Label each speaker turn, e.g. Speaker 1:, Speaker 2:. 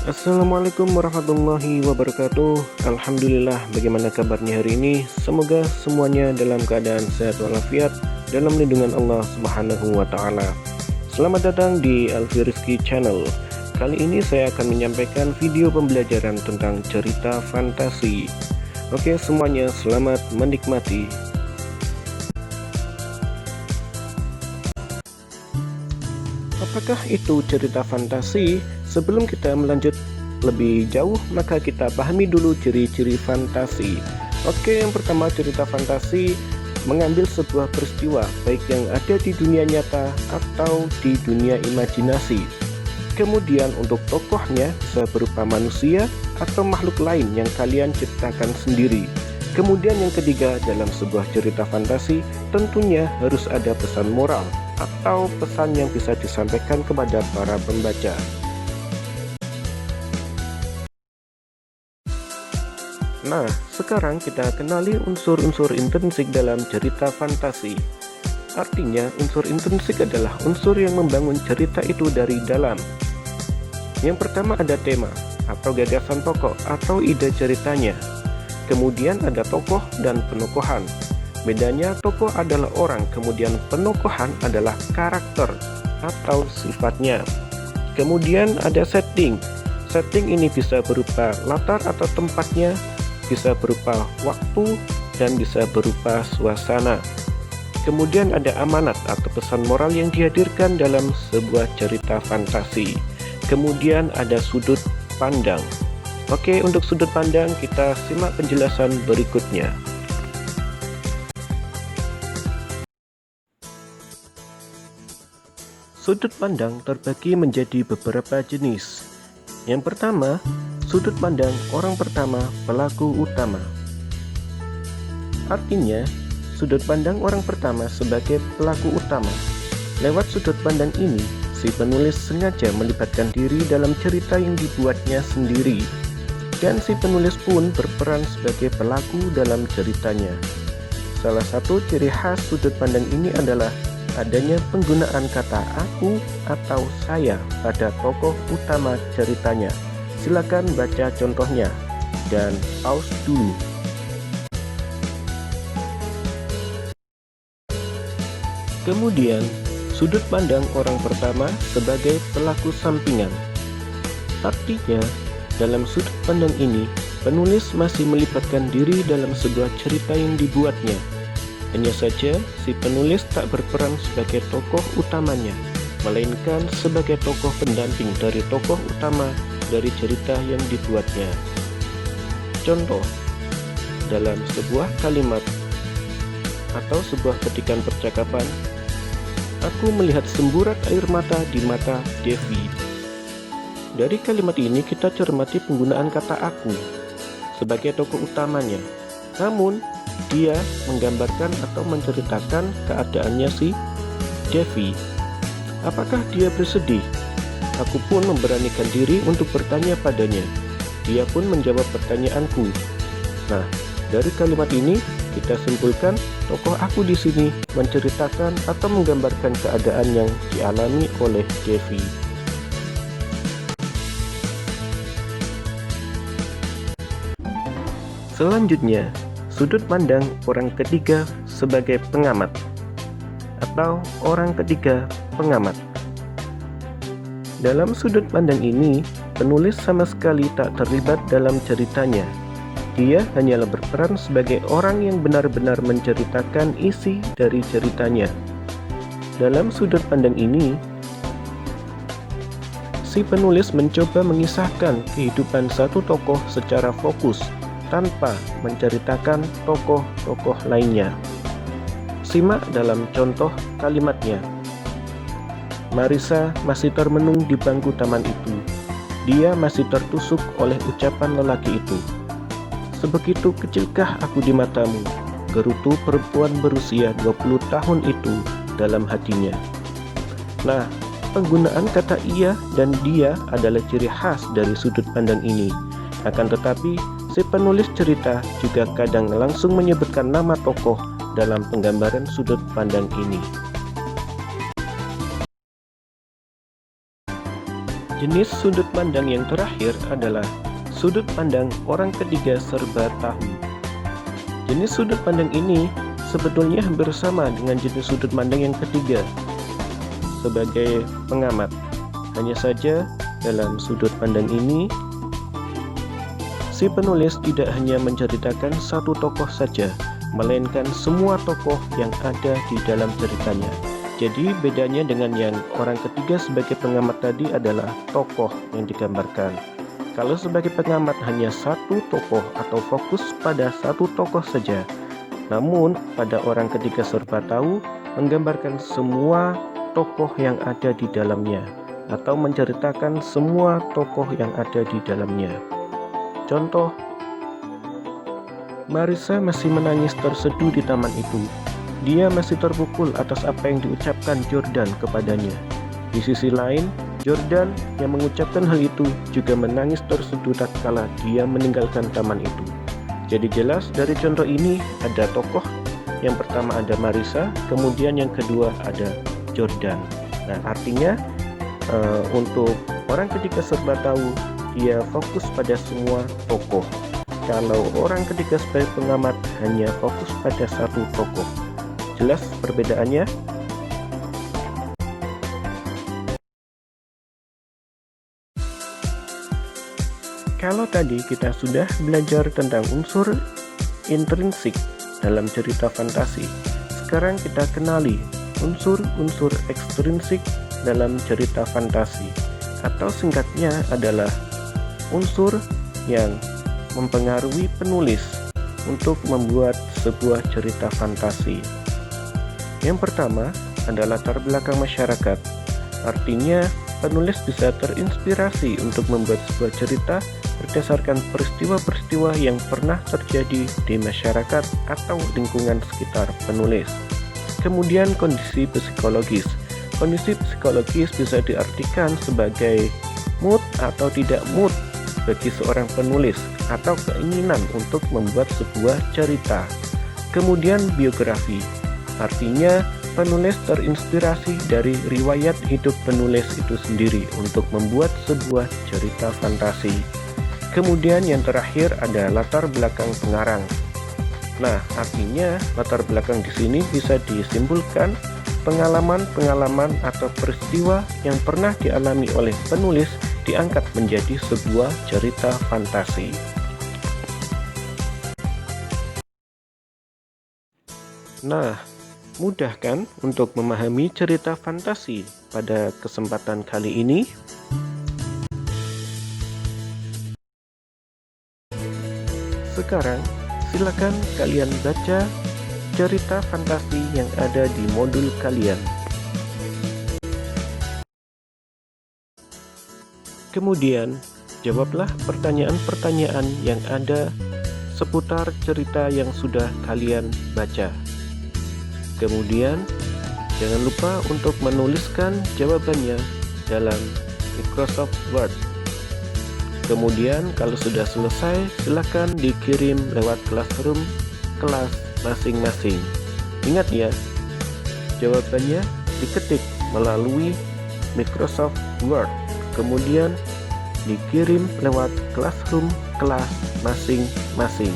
Speaker 1: Assalamualaikum warahmatullahi wabarakatuh. Alhamdulillah, bagaimana kabarnya hari ini? Semoga semuanya dalam keadaan sehat walafiat dalam lindungan Allah Subhanahu wa taala. Selamat datang di Alfi Rizky Channel. Kali ini saya akan menyampaikan video pembelajaran tentang cerita fantasi. Oke, semuanya selamat menikmati. Apakah itu cerita fantasi? Sebelum kita melanjut lebih jauh, maka kita pahami dulu ciri-ciri fantasi. Oke, yang pertama, cerita fantasi mengambil sebuah peristiwa baik yang ada di dunia nyata atau di dunia imajinasi. Kemudian untuk tokohnya bisa berupa manusia atau makhluk lain yang kalian ciptakan sendiri. Kemudian yang ketiga, dalam sebuah cerita fantasi tentunya harus ada pesan moral atau pesan yang bisa disampaikan kepada para pembaca. Nah, sekarang kita kenali unsur-unsur intrinsik dalam cerita fantasi. Artinya, unsur intrinsik adalah unsur yang membangun cerita itu dari dalam. Yang pertama ada tema atau gagasan pokok atau ide ceritanya. Kemudian ada tokoh dan penokohan. Bedanya tokoh adalah orang, kemudian penokohan adalah karakter atau sifatnya. Kemudian ada setting. Setting ini bisa berupa latar atau tempatnya, bisa berupa waktu, dan bisa berupa suasana. Kemudian ada amanat atau pesan moral yang dihadirkan dalam sebuah cerita fantasi. Kemudian ada sudut pandang. Oke, untuk sudut pandang kita simak penjelasan berikutnya. Sudut pandang terbagi menjadi beberapa jenis. Yang pertama, sudut pandang orang pertama pelaku utama. Artinya, sudut pandang orang pertama sebagai pelaku utama. Lewat sudut pandang ini, si penulis sengaja melibatkan diri dalam cerita yang dibuatnya sendiri. Dan si penulis pun berperan sebagai pelaku dalam ceritanya. Salah satu ciri khas sudut pandang ini adalah adanya penggunaan kata aku atau saya pada tokoh utama ceritanya. Silakan baca contohnya dan pause dulu. Kemudian, sudut pandang orang pertama sebagai pelaku sampingan. Artinya, dalam sudut pandang ini, penulis masih melibatkan diri dalam sebuah cerita yang dibuatnya. Hanya saja, si penulis tak berperan sebagai tokoh utamanya, melainkan sebagai tokoh pendamping dari tokoh utama dari cerita yang dibuatnya. Contoh, dalam sebuah kalimat atau sebuah ketikan percakapan, aku melihat semburat air mata di mata Devi. Dari kalimat ini kita cermati penggunaan kata aku sebagai tokoh utamanya. Namun, dia menggambarkan atau menceritakan keadaannya si Devi. Apakah dia bersedih? Aku pun memberanikan diri untuk bertanya padanya. Dia pun menjawab pertanyaanku. Nah, dari kalimat ini kita simpulkan tokoh aku di sini menceritakan atau menggambarkan keadaan yang dialami oleh Devi. Selanjutnya, sudut pandang orang ketiga sebagai pengamat atau orang ketiga pengamat. Dalam sudut pandang ini, penulis sama sekali tak terlibat dalam ceritanya. Dia hanyalah berperan sebagai orang yang benar-benar menceritakan isi dari ceritanya. Dalam sudut pandang ini, si penulis mencoba mengisahkan kehidupan satu tokoh secara fokus tanpa menceritakan tokoh-tokoh lainnya. Simak dalam contoh kalimatnya. Marissa masih termenung di bangku taman itu. Dia masih tertusuk oleh ucapan lelaki itu. Sebegitu kecilkah aku di matamu? Gerutu perempuan berusia 20 tahun itu dalam hatinya. Nah, penggunaan kata ia dan dia adalah ciri khas dari sudut pandang ini. Akan tetapi, si penulis cerita juga kadang langsung menyebutkan nama tokoh dalam penggambaran sudut pandang ini. Jenis sudut pandang yang terakhir adalah sudut pandang orang ketiga serba tahu. Jenis sudut pandang ini sebetulnya hampir sama dengan jenis sudut pandang yang ketiga sebagai pengamat. Hanya saja dalam sudut pandang ini, si penulis tidak hanya menceritakan satu tokoh saja, melainkan semua tokoh yang ada di dalam ceritanya. Jadi bedanya dengan yang orang ketiga sebagai pengamat tadi adalah tokoh yang digambarkan. Kalau sebagai pengamat hanya satu tokoh atau fokus pada satu tokoh saja. Namun pada orang ketiga serba tahu menggambarkan semua tokoh yang ada di dalamnya atau menceritakan semua tokoh yang ada di dalamnya. Contoh, Marissa masih menangis terseduh di taman itu. Dia masih terpukul atas apa yang diucapkan Jordan kepadanya. Di sisi lain, Jordan yang mengucapkan hal itu juga menangis terseduh tatkala dia meninggalkan taman itu. Jadi jelas dari contoh ini ada tokoh. Yang pertama ada Marissa, kemudian yang kedua ada Jordan. Nah, artinya untuk orang ketiga serba tahu, dia fokus pada semua tokoh. Kalau orang ketiga sebagai pengamat hanya fokus pada satu tokoh. Jelas perbedaannya? Kalau tadi kita sudah belajar tentang unsur intrinsik dalam cerita fantasi, sekarang kita kenali unsur-unsur ekstrinsik dalam cerita fantasi, atau singkatnya adalah unsur yang mempengaruhi penulis untuk membuat sebuah cerita fantasi. Yang pertama adalah latar belakang masyarakat. Artinya, penulis bisa terinspirasi untuk membuat sebuah cerita berdasarkan peristiwa-peristiwa yang pernah terjadi di masyarakat atau lingkungan sekitar penulis. Kemudian kondisi psikologis. Kondisi psikologis bisa diartikan sebagai mood atau tidak mood bagi seorang penulis atau keinginan untuk membuat sebuah cerita. Kemudian biografi. Artinya penulis terinspirasi dari riwayat hidup penulis itu sendiri untuk membuat sebuah cerita fantasi. Kemudian yang terakhir ada latar belakang pengarang. Nah, artinya latar belakang di sini bisa disimpulkan pengalaman-pengalaman atau peristiwa yang pernah dialami oleh penulis diangkat menjadi sebuah cerita fantasi. Nah, mudah kan untuk memahami cerita fantasi pada kesempatan kali ini? Sekarang, silakan kalian baca cerita fantasi yang ada di modul kalian. Kemudian, jawablah pertanyaan-pertanyaan yang ada seputar cerita yang sudah kalian baca. Kemudian, jangan lupa untuk menuliskan jawabannya dalam Microsoft Word. Kemudian, kalau sudah selesai, silakan dikirim lewat Classroom kelas masing-masing. Ingat ya, jawabannya diketik melalui Microsoft Word, kemudian dikirim lewat Classroom kelas masing-masing.